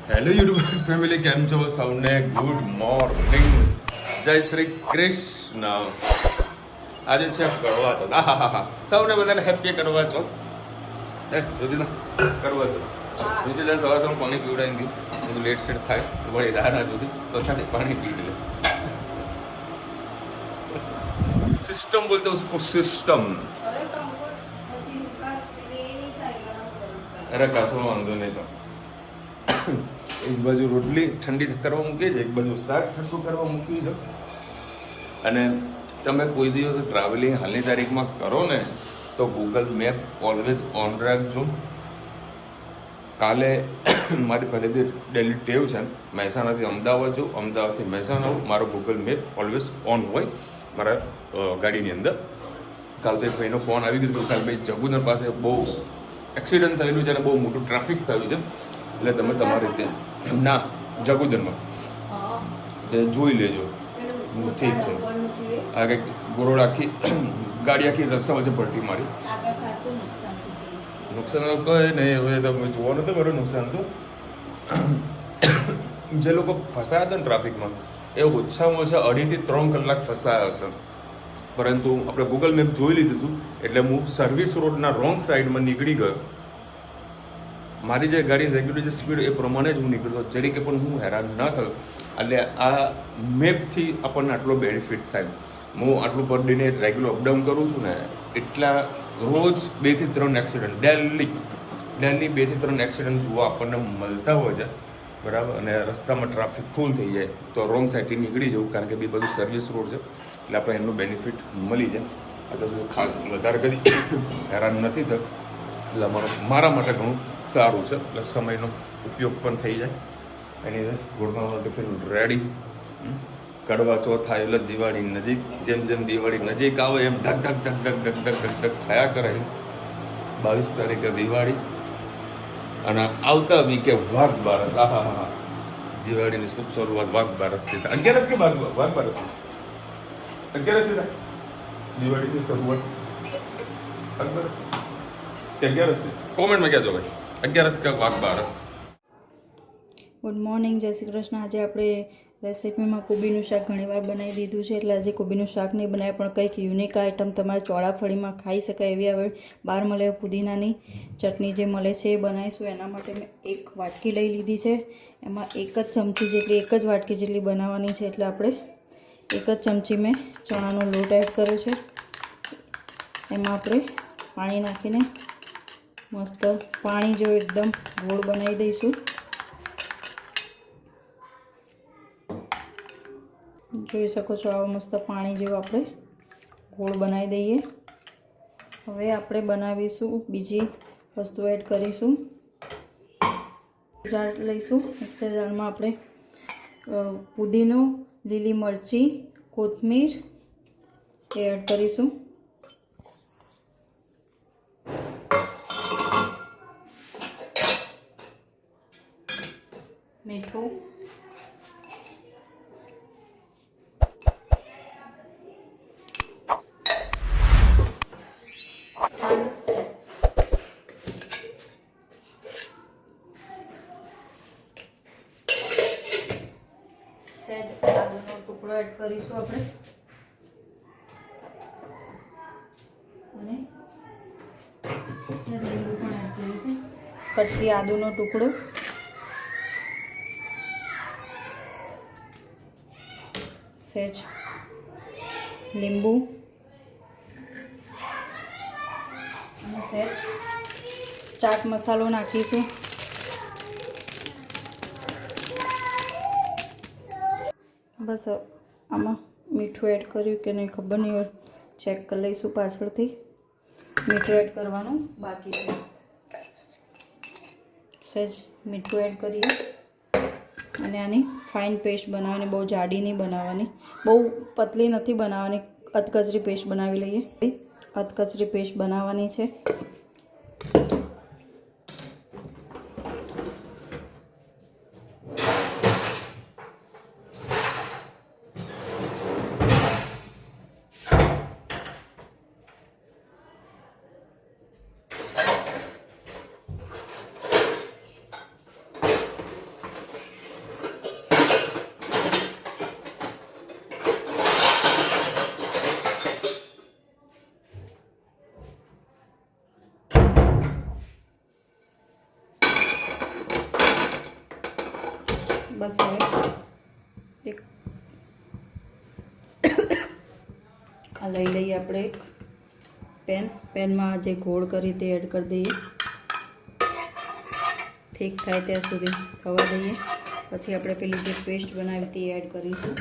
Hello YouTube family, કેમ છો સૌને? ગુડ મોર્નિંગ, જય શ્રી કૃષ્ણ. આજે છે કરવા ચોથ. હા, સૌને બધાને હેપી કરવા ચોથ. કરવા ચોથ સુધી સવાર સવાર પાણી પીવડાવી ગયું. બધું લેટ સેટ થાય તો વળી રાના સુધી તો સાથે પાણી પી લે. સિસ્ટમ બોલते उसको सिस्टम. અરે કશો વાંધો નહીં. તો એક બાજુ રોટલી ઠંડી કરવા મૂકી છે, એક બાજુ શાક ઠંડુ કરવા મૂક્યું છે. અને તમે કોઈ દિવસ ટ્રાવેલિંગ હાલની તારીખમાં કરો ને તો ગૂગલ મેપ ઓલવેઝ ઓન રાખજો. કાલે મારી પહેલેથી ડેલી ટેવ છે, મહેસાણાથી અમદાવાદ જાઉં, અમદાવાદથી મહેસાણા આવું, મારો ગૂગલ મેપ ઓલવેઝ ઓન હોય મારા ગાડીની અંદર. કાલ તો એક ભાઈનો ફોન આવી ગયો હતો, ભાઈ જગુદર પાસે બહુ એક્સિડન્ટ થયેલું છે અને બહુ મોટું ટ્રાફિક થયું છે, એટલે તમે તમારી રીતે ના જગુદરમાં જોઈ લેજો. ઠીક છે. આ કંઈક ગોરોડ આખી ગાડી આખી રસ્તા વચ્ચે પલટી મારી. નુકસાન તો કંઈ નહીં, હવે તમે જોવા નતો કર્યું નુકસાન તો. જે લોકો ફસાયા હતા ને ટ્રાફિકમાં એ ઓછામાં ઓછા 2.5 થી 3 કલાક ફસાયા હશે. પરંતુ આપણે ગૂગલ મેપ જોઈ લીધું હતું એટલે હું સર્વિસ રોડના રોંગ સાઈડમાં નીકળી ગયો. મારી જે ગાડી રેગ્યુલર જે સ્પીડ એ પ્રમાણે જ હું નીકળતો, જરીકે પણ હું હેરાન ન થયો. એટલે આ મેપથી આપણને આટલો બેનિફિટ થાય. હું આટલું પર ડેને રેગ્યુલર અપડાઉન કરું છું ને, એટલા રોજ 2 થી 3 એક્સિડન્ટ ડેલી 2 થી 3 એક્સિડન્ટ જોવા આપણને મળતા હોય છે, બરાબર. અને રસ્તામાં ટ્રાફિક ફૂલ થઈ જાય તો રોંગ સાઈડથી નીકળી જવું, કારણ કે બી બધું સર્વિસ રોડ છે એટલે આપણે એનું બેનિફિટ મળી જાય. આ તો ખાસ વધારે કદી હેરાન નથી થતું, એટલે મારા માટે ઘણું સારું છે. પ્લસ સમયનો ઉપયોગ પણ થઈ જાય. એની ગુડમાં ટિફિન રેડી. કડવા ચોથ થાય એટલે દિવાળી નજીક, જેમ જેમ દિવાળી નજીક આવે એમ ધક ધક ધક ધક ધક ધક ધક ધક થયા કરે. 22 તારીખે દિવાળી અને આવતા વીકે વાઘ બારસ. હા, દિવાળીની શુભ શરૂઆત વાઘ બારસથી થાય. 11 કે વાઘ બારસ 11 થી થાય દિવાળીની શરૂઆત. 11 કોમેન્ટમાં કહેજો ભાઈ, 11 કે વાઘ બારસ. ગુડ મોર્નિંગ, જય શ્રી કૃષ્ણ. આજે આપણે રેસીપીમાં કોબીનું શાક ઘણીવાર બનાવી દીધું છે, એટલે આજે કોબીનું શાક નહીં બનાવે પણ કંઈક યુનિક આઈટમ તમારે ચોળાફળીમાં ખાઈ શકાય એવી હવે બહાર મળે પુદીનાની ચટણી જે મળે છે એ બનાવીશું. એના માટે મેં એક વાટકી લઈ લીધી છે, એમાં એક જ ચમચી જેટલી, એક જ વાટકી જેટલી બનાવવાની છે, એટલે આપણે એક જ ચમચી મેં ચણાનો લોટ એડ કર્યો છે. એમાં આપણે પાણી નાખીને મસ્ત પાણી જેવો એકદમ ગોળ બનાવી દઈશું. જોઈ શકો છો આવો મસ્ત પાણી જેવું આપણે ગોળ બનાવી દઈએ. હવે આપણે બનાવીશું બીજી વસ્તુ એડ કરીશું. જાર લઈશું. મિક્સર જારમાં આપણે પુદીનો, લીલી મરચી, કોથમીર એ એડ કરીશું. મીઠું, સહેજ આદુનો ટુકડો એડ કરીશું આપણે, અને સહેજ લીંબુ પણ એડ કરીશું. કટકી આદુનો ટુકડો, સહેજ લીંબુ અને સહેજ ચાટ મસાલો નાખીશું. બસ આમાં મીઠું એડ કર્યું કે નહીં ખબર નહીં, ચેક કરી લઈશું પાછળથી. મીઠું એડ કરવાનું બાકી છે, સહેજ મીઠું એડ કરીએ. અને આની ફાઇન પેસ્ટ બનાવવાની, બહુ જાડી નહીં બનાવવાની, બહુ પતલી નથી બનાવવાની, અધકચરી પેસ્ટ બનાવી લઈએ. અધકચરી પેસ્ટ બનાવવાની છે. બસ હવે એક આ લઈ લઈએ આપણે એક પેનમાં જે ગોળ કરી તે એડ કરી દઈએ, ઠીક થાય ત્યાં સુધી થવા દઈએ. પછી આપણે પેલી જે પેસ્ટ બનાવી તે એડ કરીશું.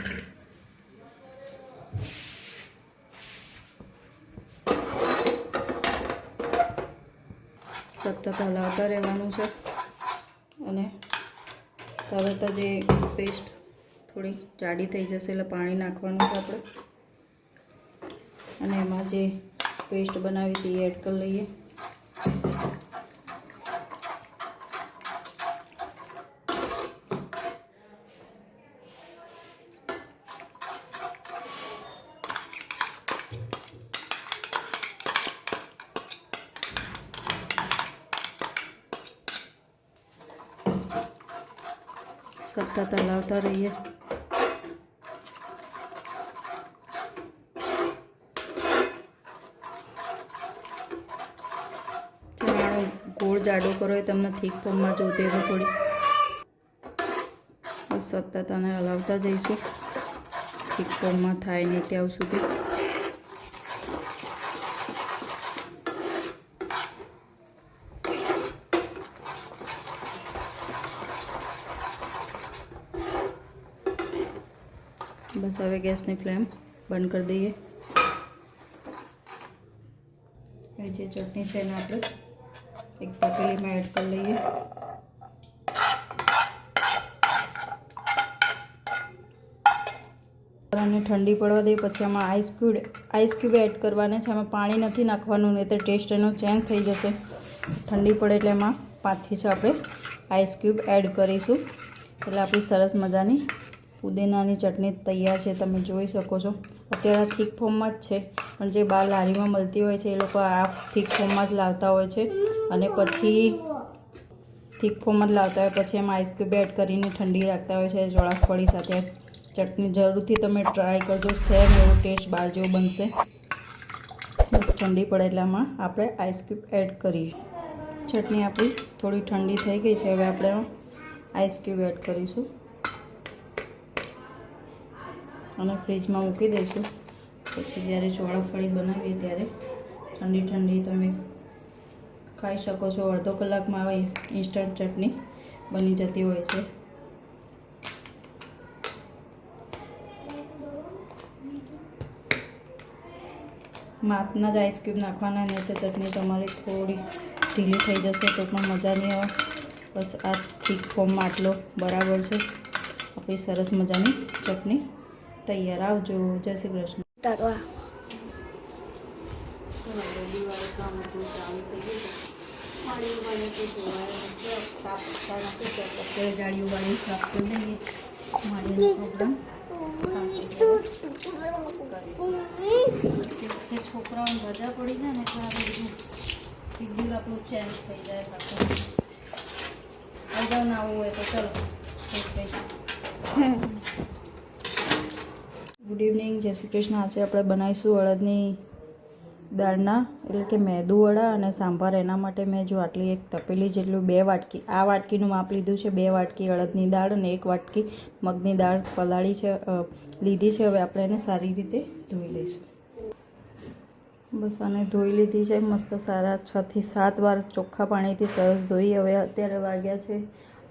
સતત હલાવતા રહેવાનું છે અને તરત જ એ પેસ્ટ થોડી જાડી થઈ જશે એટલે પાણી નાખવાનું છે આપણે અને એમાં જે પેસ્ટ બનાવી તે એડ કરી લઈએ. સતત હલાવતા રહીએ. ચણાનો ગોળ જાડો કરો એ તમને થીક ફોર્મમાં જોતી હોય તો થોડી બસ સતત આને હલાવતા જઈશું થીક ફોર્મમાં થાય નહીં ત્યાં સુધી. બસ હવે ગેસની ફ્લેમ બંધ કરી દઈએ. હવે જે ચટણી છે એને આપણે એક તપેલીમાં એડ કરી લઈએ. અને ઠંડી પડવા દઈએ. પછી આમાં આઈસ ક્યુબ એડ કરવાના છે. આમાં પાણી નથી નાખવાનું, નહીં તો ટેસ્ટ એનો ચેન્જ થઈ જશે. ઠંડી પડે એટલે એમાં 5 થી 6 આપણે આઈસ ક્યુબ એડ કરીશું. એટલે આપણી સરસ મજાની પુદીનાની ચટણી તૈયાર છે. તમે જોઈ શકો છો અત્યારે આ થીક ફોર્મમાં જ છે, પણ જે બહાર લારીમાં મળતી હોય છે એ લોકો આ થીક ફોર્મમાં જ લાવતા હોય છે અને પછી થીક ફોર્મમાં જ લાવતા હોય પછી એમાં આઈસ ક્યુબ એડ કરીને ઠંડી રાખતા હોય છે ચોળાફળી સાથે. ચટણી જરૂરથી તમે ટ્રાય કરજો, સેમ એવો ટેસ્ટ બહાર જેવો બનશે. બસ ઠંડી પડે એટલે આમાં આપણે આઈસ ક્યુબ એડ કરીએ. ચટણી આપણી થોડી ઠંડી થઈ ગઈ છે. હવે આપણે આઈસ ક્યુબ એડ કરીશું અને ફ્રીજમાં મૂકી દઈશું. પછી જ્યારે ચોળાફળી બનાવીએ ત્યારે ઠંડી ઠંડી તમે ખાઈ શકો છો. અડધો કલાકમાં આવે ઇન્સ્ટન્ટ ચટણી બની જતી હોય છે. માપના જ આઈસ ક્યુબ નાખવાના, નહીં તો ચટણી તમારી થોડી ઢીલી થઈ જશે તો પણ મજા નહીં આવે. બસ આ થીક ફોર્મમાં આટલો બરાબર છે. આપણી સરસ મજાની ચટણી તૈયાર. આવજો. જય શ્રી કૃષ્ણ. તરવા જાળી ઉગાડી સાફ કરી લઈએ. જે છોકરાઓને રજા પડી જાય ને એટલે આ બધું શિડ્યુલ આપણું ચેન્જ થઈ જાય સાથે. અગાઉ ના આવવું હોય તો ચલો. ગુડ ઇવનિંગ, જય શ્રી કૃષ્ણ. આજે આપણે બનાવીશું અડદની દાળના એટલે કે મેદુ વડા અને સાંભાર. એના માટે મેં જો આટલી એક તપેલી જેટલું 2 વાટકી આ વાટકીનું માપ લીધું છે. 2 વાટકી અડદની દાળ અને 1 વાટકી મગની દાળ પલાળી છે લીધી છે. હવે આપણે એને સારી રીતે ધોઈ લઈશું. બસ આને ધોઈ લીધી છે મસ્ત સારા 6 થી 7 વાર ચોખ્ખા પાણીથી સરસ ધોઈ. હવે અત્યારે વાગ્યા છે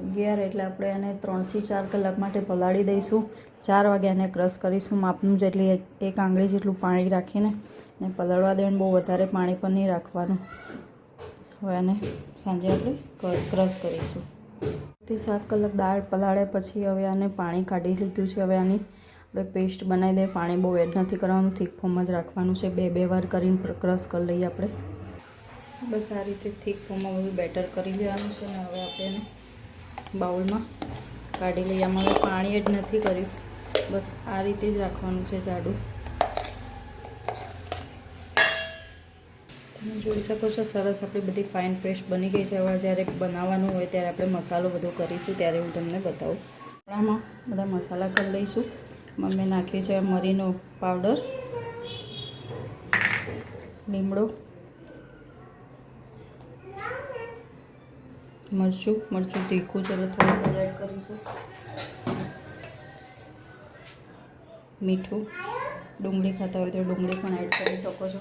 11 એટલે આપણે એને 3 થી 4 કલાક માટે પલાળી દઈશું. 4 વાગે એને ક્રશ કરીશું. માપનું જેટલી એક આંગળી જેટલું પાણી રાખીને ને પલાળવા દેવાનું. બહુ વધારે પાણી પણ નહીં રાખવાનું. હવે આને સાંજે આપણે ક્રશ કરીશું. 7 કલાક દાળ પલાળ્યા પછી હવે આને પાણી કાઢી લીધું છે. હવે આની આપણે પેસ્ટ બનાવી દઈએ. પાણી બહુ એડ નથી કરવાનું, થીક ફોર્મમાં જ રાખવાનું છે. 2 વાર કરીને ક્રશ કરી લઈએ આપણે. બસ આ રીતે થીક ફોર્મમાં બધું બેટર કરી લેવાનું છે. ને હવે આપણે એને બાઉલમાં કાઢી લઈએ. આમાં પાણી એડ નથી કર્યું, બસ આ રીતે જ રાખવાનું છે જાડું. તમે જોઈ શકો છો સરસ આપણી બધી ફાઇન પેસ્ટ બની ગઈ છે. હવે જ્યારે બનાવવાનું હોય ત્યારે આપણે મસાલો બધો કરીશું ત્યારે હું તમને બતાવું. આપણામાં બધા મસાલા કરી લઈશું. મેં નાખ્યું છે મરીનો પાવડર, લીમડો, મરચું તીખું છે એટલે થોડું જ એડ કરીશું. મીઠું, ડુંગળી ખાતા હોય તો ડુંગળી પણ એડ કરી શકો છો.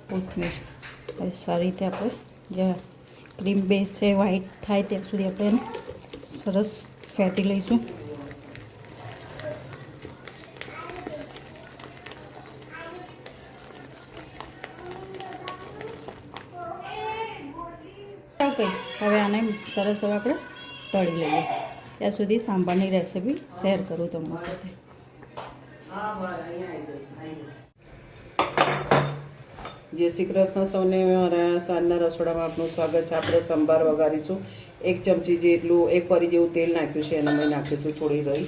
કોથમીર. હવે સારી રીતે આપણે જે ક્રીમ બેઝ છે વ્હાઈટ થાય ત્યાં સુધી આપણે એને સરસ ફેટી લઈશું. ઓકે, હવે આને સરસ હવે આપણે તળી લઈએ. ત્યાં સુધી સાંભારની રેસીપી શેર કરું તમારી સાથે. જય શ્રી કૃષ્ણ સૌને. મારા સાંજના રસોડામાં આપનું સ્વાગત છે. આપણે સંભાર વઘારીશું. 1 ચમચી જેટલું 1 પરી જેવું તેલ નાખ્યું છે, એનામાં નાખીશું થોડી રહી.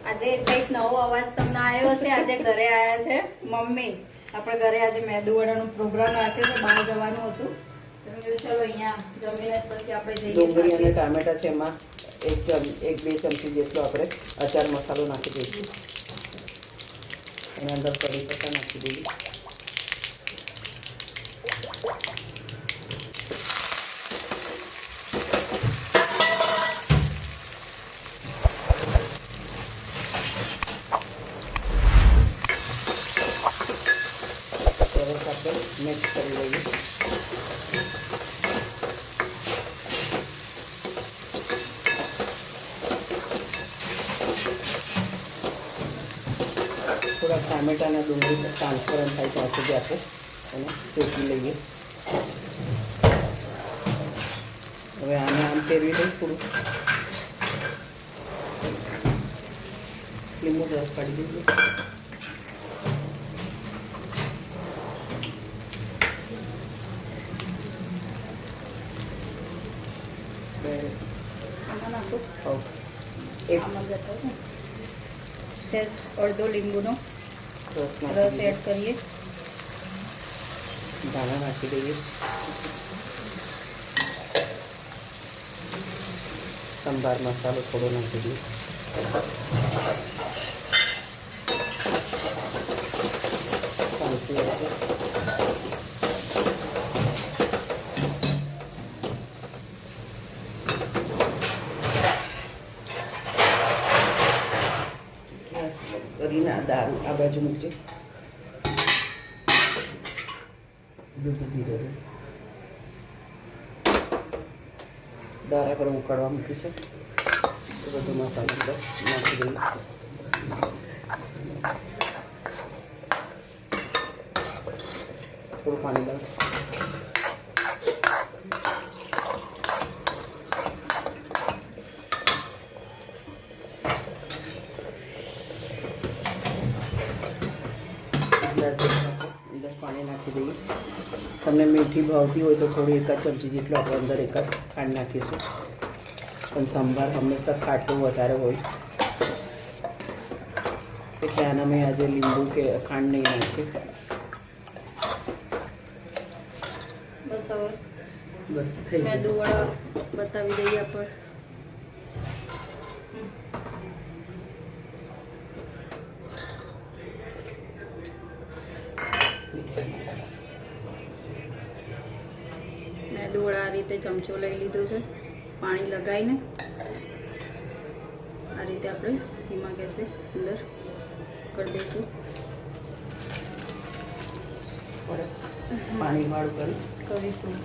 આજે કંઈક નવો અવાજ તમને આવ્યો હશે. આજે ઘરે આવ્યા છે મમ્મી. આપણે ઘરે આજે મેદુવડાનો પ્રોગ્રામ રાખ્યો છે, બહાર જવાનું હતું. ચલો અહીંયા જમીને પછી આપણે જઈએ. ડુંગળી અને ટામેટા છે, એમાં 1-2 ચમચી જેટલો આપણે અચાર મસાલો નાખી દઈશું. એના અંદર કઢી પત્તા નાખી દઈએ. સરસ આપણે મિક્સ કરી લઈએ. થોડા ટામેટા અને ડુંગળી ટ્રાન્સપરન્ટ થાય ત્યાં સુધી આપણે એને શેકી લઈએ. હવે આને આમ ફેરવી દઈએ. થોડું લીંબુ રસ કાઢી દઈએ. સહેજ અડધો લીંબુનો રસ રસ એડ કરીએ. ધાણા નાખી દઈએ. સંભાર મસાલો થોડો નાખી દઈએ. સાંસી આવશે. કરીને દાળ આ બાજુ મૂકજે. બધું ધીરે દાળ આપણે ઉકાળવા મૂકી છે. તો બધું મસાલો નાખી દઈએ. થોડું પાણી લાવ. અંદર પાણી નાખી દઈએ. તમને મીઠી ભાવતી હોય તો થોડી 1 ચમચી જેટલું આપણે અંદર 1 ખાંડ નાખીશું. પણ સંભાર હંમેશા ખાટું વધારે હોય એટલે આના મેં આજે લીંબુ કે ખાંડ નહીં નાખી. બસ હવે બસ થઈ ગયું. મેદુવડા બતાવી દઈએ આપણે. મેદુવડા આ રીતે ચમચો લઈ લીધું છે. પાણી લગાવીને આ રીતે આપણે ધીમા ગેસે અંદર કરી દઈશું. પાણી વાળું કરીશું.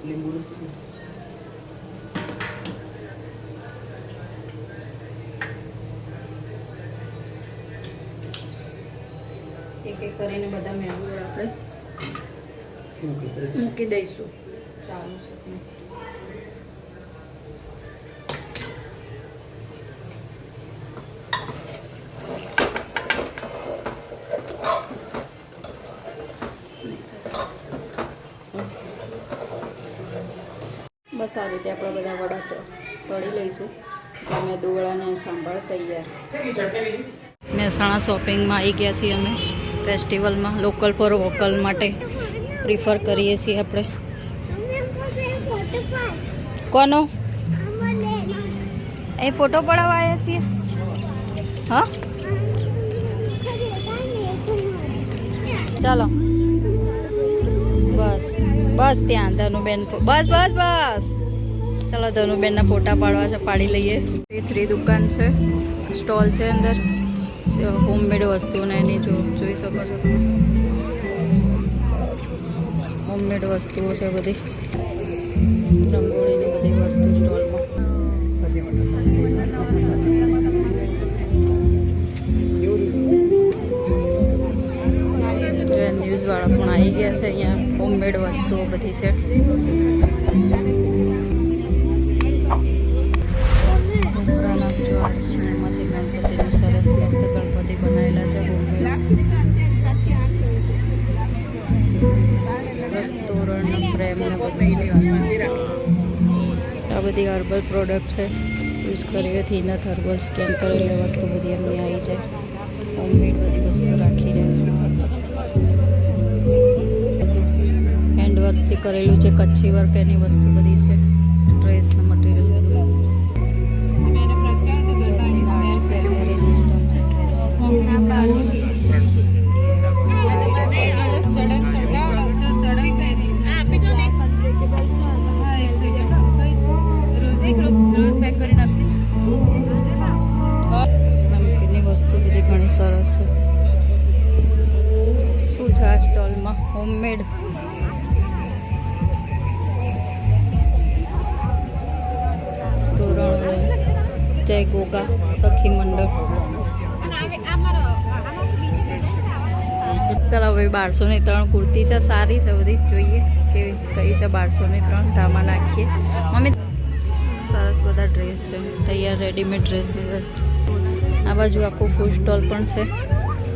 લીંબુ એક એક કરીને બધા મેદુવડા આપણે મૂકી દઈશું. મૂકી દઈશું. ચાલુ છે. બસ આ રીતે આપણે બધા વડા તળી લઈશું. મેદુવડાને સાંભાર તૈયાર. મહેસાણા શોપિંગમાં આવી ગયા છીએ અમે. ફેસ્ટિવલમાં લોકલ ફોર વોકલ માટે પ્રિફર કરીએ છીએ આપણે. કોનો એ ફોટો પડાવવા આવ્યા છીએ? હા ચાલો. બસ ત્યાં ધનુબેન બસ બસ બસ ચાલો ધનુબેનના ફોટા પાડવા છે, પાડી લઈએ. એ 3 દુકાન છે, સ્ટોલ છે અંદર હોમમેડ વસ્તુઓને એની જોઈ શકો છો તમે. હોમમેડ વસ્તુઓ છે બધી, રંગોળીની બધી વસ્તુ સ્ટોલમાં. ન્યૂઝવાળા પણ આવી ગયા છે. અહીંયા હોમમેડ વસ્તુઓ બધી છે. ગણપતિનું સરસ મસ્ત ગણપતિ બનાવેલા છે હોમમેડ. તોરણ ફ્રેમ ને બધું છે. આ બધી હર્બલ પ્રોડક્ટ છે, યુઝ કરીએ થીનત હર્બલ સ્કેન કરેલી વસ્તુ બધી એમની આવી છે. હોમમેડ બધી વસ્તુ રાખીને હેન્ડવર્કથી કરેલું છે, કચ્છી વર્ક એની વસ્તુ બધી છે. ડ્રેસનું મટીરિયલ બધું. નમકીનની વસ્તુ બધી ઘણી સરસ છે. શું છે આ સ્ટોલમાં? હોમમેડ તોરણ, જય ગોગા સખી મંડળ. ચાલો ભાઈ 1203 કુર્તી છે, સારી છે બધી. જોઈએ કેવી કઈ છે. 1203 ધામા નાખીએ. મમ્મી સરસ બધા ડ્રેસ છે, તૈયાર રેડીમેડ ડ્રેસની. આ બાજુ આખું ફૂડ સ્ટોલ પણ છે,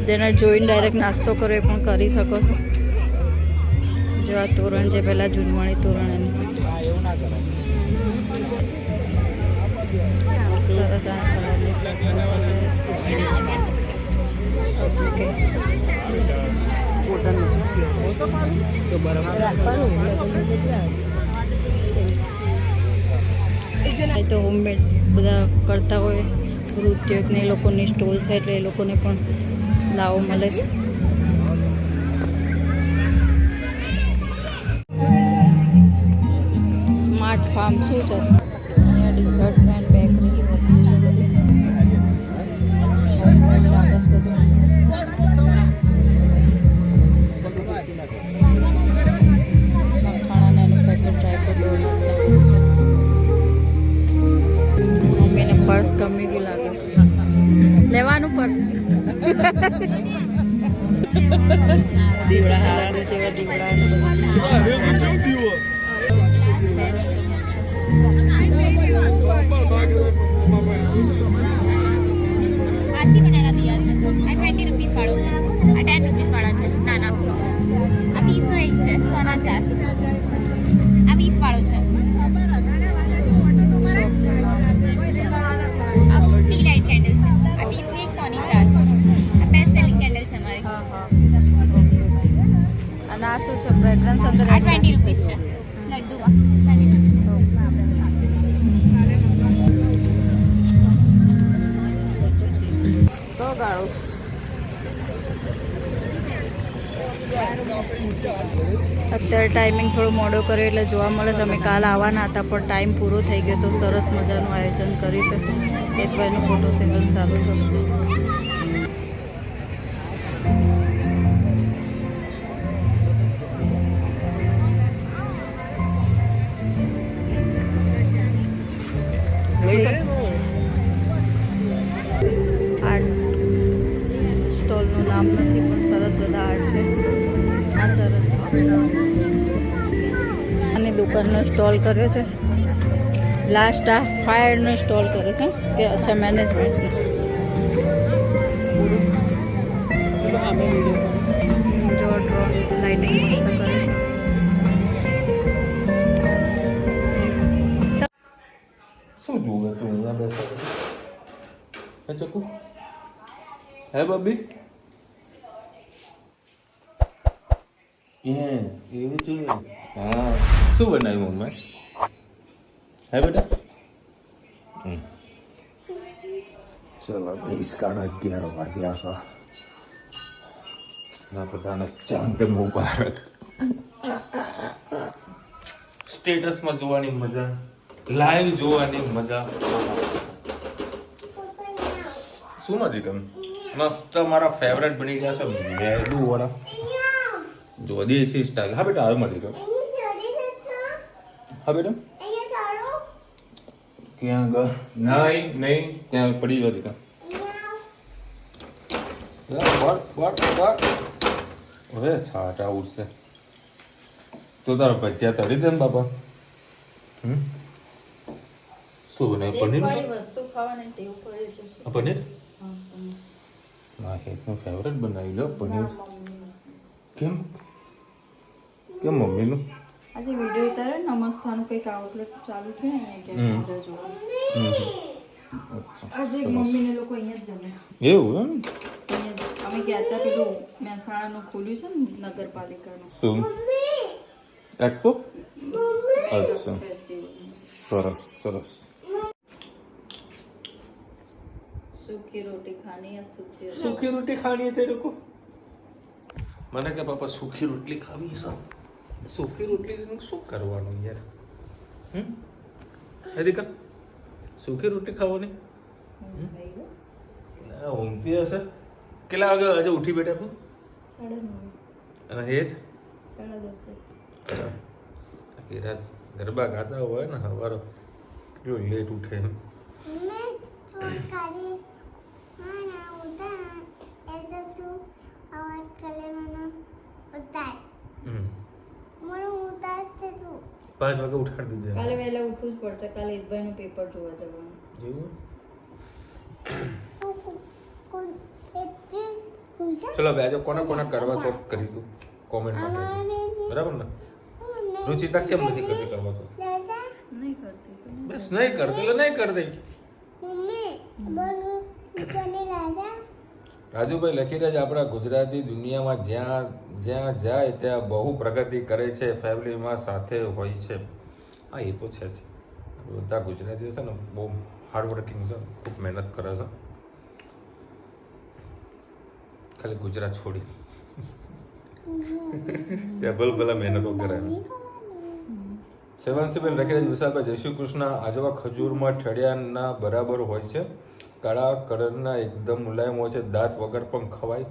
જેને જોઈને ડાયરેક્ટ નાસ્તો કરો એ પણ કરી શકો છો. જો આ તોરણ છે, પહેલાં જૂનવાણી તોરણ એની સરસ આ કલરની ફેશન છે. તો હોમમેડ બધા કરતા હોય ગૃહોદ્યોગને એ લોકોની સ્ટોલ છે, એટલે એ લોકોને પણ લાવો મળે. સ્માર્ટ ફાર્મ શું છે? અહીંયા ડિઝર્ટ એન્ડ બેકરીની વસ્તુ છે બધી. સરસ બધું. મખાણાને એનું પેકેટ ડ્રાયફ્રૂટ મમ્મીને પર્સ ગમી ગયું લાગે. લેવાનું પર્સ. દીવડા હારા જેવા દીવડા આરતી બનાવેલા દિયા છે. આ 20 રૂપીસ વાળો છે, આ 10 રૂપીસ વાળા છે નાના. આ 30 નો એક છે, સોના 4. આ 20 વાળો છે. આ ટી લાઇટ કેન્ડલ છે. આ 30 ની એક, સોની 4. આ બેસ્ટ સેલિંગ કેન્ડલ છે મારી. અને આ શું છે? ફ્રેગ્રન્સ અંદર આ 20 રૂપીસ છે. લડ્ડુ આ 20 રૂપીસ. તો ગાળો અત્યારે ટાઈમિંગ થોડો મોડો કર્યો એટલે જોવા મળે છે. અમે કાલ આવવાના હતા પણ ટાઈમ પૂરો થઈ ગયો, તો સરસ મજાનું આયોજન કર્યું છે. એક ભાઈનું ફોટો સેશન ચાલુ છે. આર્ટ સ્ટોલનું નામ નથી પણ સરસ બધા આર્ટ છે. આ સરસ અને દુકાનનો સ્ટોલ કર્યો છે. લાસ્ટ આ ફાયરનો સ્ટોલ કર્યો છે કે અચ્છા મેનેજમેન્ટનો. જો ડ્રોન લાઇટિંગ મસ્ત કરે. શું જોવે તું અહીંયા બેસો? હે ચકુ? હે બબી? એવું છે. હા, શું બનાવ્યું મમ્મી? હે બેટા? ચલો ભાઈ 11:30 વાગ્યા છે. ના બધાને ચાંદ મુબારક. સ્ટેટસમાં જોવાની મજા, લાઈવ જોવાની મજા. શું નથી તમે મસ્ત મારા ફેવરેટ બની ગયા છે મેદુ વડા. જો દેશી સ્ટાઇલ. હા બેટા, હવે મળી ગયો. હા બેટા, ક્યાં ગયો? નહીં ત્યાં પડી ગયો દીકરા. હવે છાટા ઉઠશે તો તારા ભજીયા તળી દે ને બાપા. શું બનાવ્યું? પનીર. વસ્તુ ખાવાની ટેવ પડે છે. પનીર ના, હેતનું ફેવરેટ બનાવી લો પનીર. કેમ મમ્મીનું? આજે વિડીયો ઉતારે નમસ્તાનું કંઈક આઉટલેટ ચાલુ છે ને અહીંયા કે જોવાનું. આજે મમ્મીને લોકો અહીંયા જ જમે. એવું એમ? અમે ગયા હતા પેલું મહેસાણાનું ખોલ્યું છે ને નગરપાલિકાનું. શું એક્સપો? અચ્છા, સરસ સરસ. सूखी रोटी खानी है सूखी सूखी रोटी खानी है तेरे को? મને કે પાપા સૂખી રોટલી ખાવી છે. સૂખી રોટલી શું કરવાનું યાર? હે દીકરા, સૂખી રોટલી ખાવાની? ઊંઘતી હશે. કેટલા વાગે આજે ઉઠી બેઠા તું? 9:30. અને એ જ 10:30. રાત ગરબા ગાતા હોય ને સવારે કેટલું લેટ ઉઠે એમ. પાંચ વાગે ઉઠાડી દીધે. કાલે વહેલા ઉઠવું જ પડશે. કાલે ઈદભાઈનું પેપર જોવા જવાનું. એવું? ચલો બે આજે કોને કરવા ચોથ કરી તું કોમેન્ટમાં કહેજો. બરાબર ને? રુચિતા કેમ નથી કરતી કરવા ચોથ? નહીં કરતી તો નહીં. બસ નહીં કરતી એટલે નહીં કરતી. રાજુભાઈ લખી રહ્યા છે આપણા ગુજરાતી દુનિયામાં જ્યાં જ્યાં જાય ત્યાં બહુ પ્રગતિ કરે છે, ફેમિલીમાં સાથે હોય છે. હા, એ તો છે જ. બધા ગુજરાતીઓ છે ને બહુ હાર્ડવર્કિંગ છે, ખૂબ મહેનત કરે છે. ખાલી ગુજરાત છોડી ત્યાં ભલા મહેનતો કરે. સેવાંશીબેન લખી રહ્યા છે વિશાલભાઈ, જય શ્રી કૃષ્ણ. આજવા ખજૂરમાં ઠળિયાના બરાબર હોય છે, કાળા કલરના એકદમ મુલાયમ હોય છે, દાંત વગર પણ ખવાય.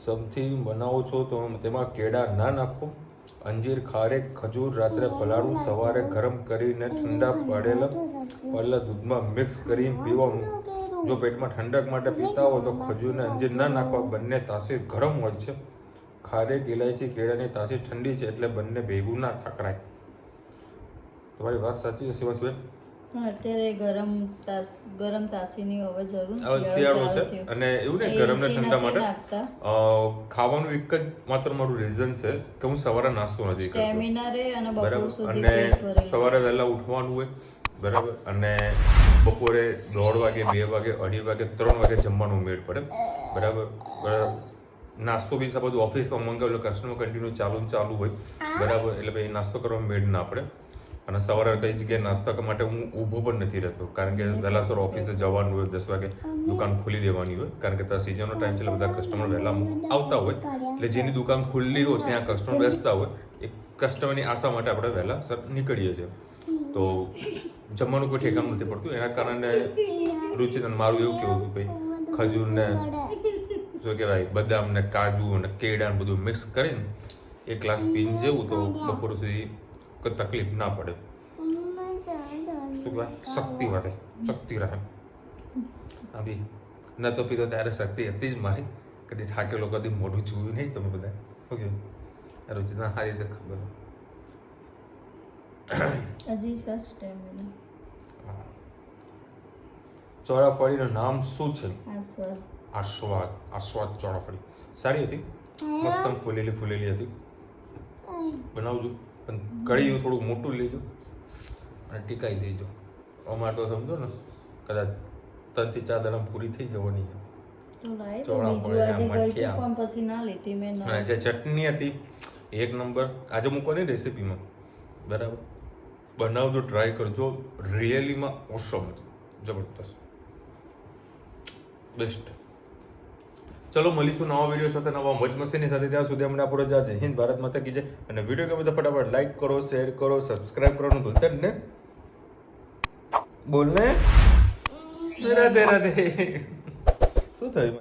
સમથી બનાવો છો તો તેમાં કેળા ના નાખો. અંજીર, ખારેક, ખજૂર રાત્રે પલાળું, સવારે ગરમ કરીને ઠંડા પડેલા દૂધમાં મિક્સ કરીને પીવાનું. જો પેટમાં ઠંડક માટે પીતા હોય તો ખજૂર અને અંજીર ના નાખવા. બંને તાસીર ગરમ હોય છે. ખારેક, ઇલાયચી, કેળાની તાસીર ઠંડી છે એટલે બંને ભેગું ના થાકરાય. તમારી વાત સાચી છે શિવાંશબેન. પણ અત્યારે ગરમ તાસીની હવે જરૂર હવે શિયાળો છે અને એવું નહીં ગરમ ને ઠંડા માટે ખાવાનું એક જ માત્ર મારું રીઝન છે કે હું સવારે નાસ્તો નથી કરતો. બરાબર. અને સવારે વહેલા ઉઠવાનું હોય. બરાબર. અને બપોરે 1:30 વાગે, 2 વાગે, 2:30 વાગે, 3 વાગે જમવાનું મેળ પડે. બરાબર. નાસ્તો બી બધું ઓફિસમાં મંગાવેલો કસ્ટમર કન્ટિન્યુ ચાલુ હોય. બરાબર. એટલે ભાઈ નાસ્તો કરવાનો મેળ ના પડે. અને સવારે કઈ જગ્યાએ નાસ્તા માટે હું ઊભો પણ નથી રહેતો, કારણ કે વહેલાસર ઓફિસે જવાનું હોય, 10 વાગે દુકાન ખોલી દેવાની હોય, કારણ કે ત્યાં સિઝનનો ટાઈમ છે એટલે બધા કસ્ટમર વહેલા આવતા હોય. એટલે જેની દુકાન ખુલ્લી હોય ત્યાં કસ્ટમર બેસતા હોય. એ કસ્ટમરની આશા માટે આપણે વહેલા સર નીકળીએ છીએ. તો જમવાનું કોઈ ઠેકાણું નથી પડતું. એના કારણે રુચિ મારું એવું કેવું હતું ભાઈ, ખજૂર ને શું કહેવાય બદામ ને કાજુ અને કેળા ને બધું મિક્સ કરીને એક ગ્લાસ પીને જેવું તો બપોર સુધી કોઈ તકલીફ ના પડે. શું કહેવાય શક્તિ વધે, શક્તિ રહે. હા બી ન તો પીતો ત્યારે શક્તિ હતી જ મારી. કદી થાકેલો કદી મોઢું જોયું નહીં તમે બધા. ઓકે, રુચિના સારી રીતે ખબર. ચોળાફળીનું નામ શું છે? આસ્વાદ ચોળાફળી. સારી હતી, મસ્ત ફૂલેલી હતી. બનાવજો પણ કળીયું થોડું મોટું લેજો અને ટીકાઈ દેજો. અમારે તો સમજો ને કદાચ 3 થી 4 દાડા પૂરી થઈ જવાની છે. અને જે ચટણી હતી એક નંબર. આજે મૂકવાની રેસીપીમાં. બરાબર. બનાવજો, ટ્રાય કરજો. રિયલીમાં ઓસમ હતું, જબરદસ્ત, બેસ્ટ. ચલો મળીશું નવા વિડીયો સાથે, નવા મોજ મસ્તીની સાથે. ત્યાં સુધી અમને આપણો જય હિન્દ, ભારત માતા કી જય. અને વિડીયો ગમે તો ફટાફટ લાઈક કરો, શેર કરો, સબસ્ક્રાઇબ કરવાનું ભૂલતા જ ને. બોલ ને રાધે રાધે. શું થયું?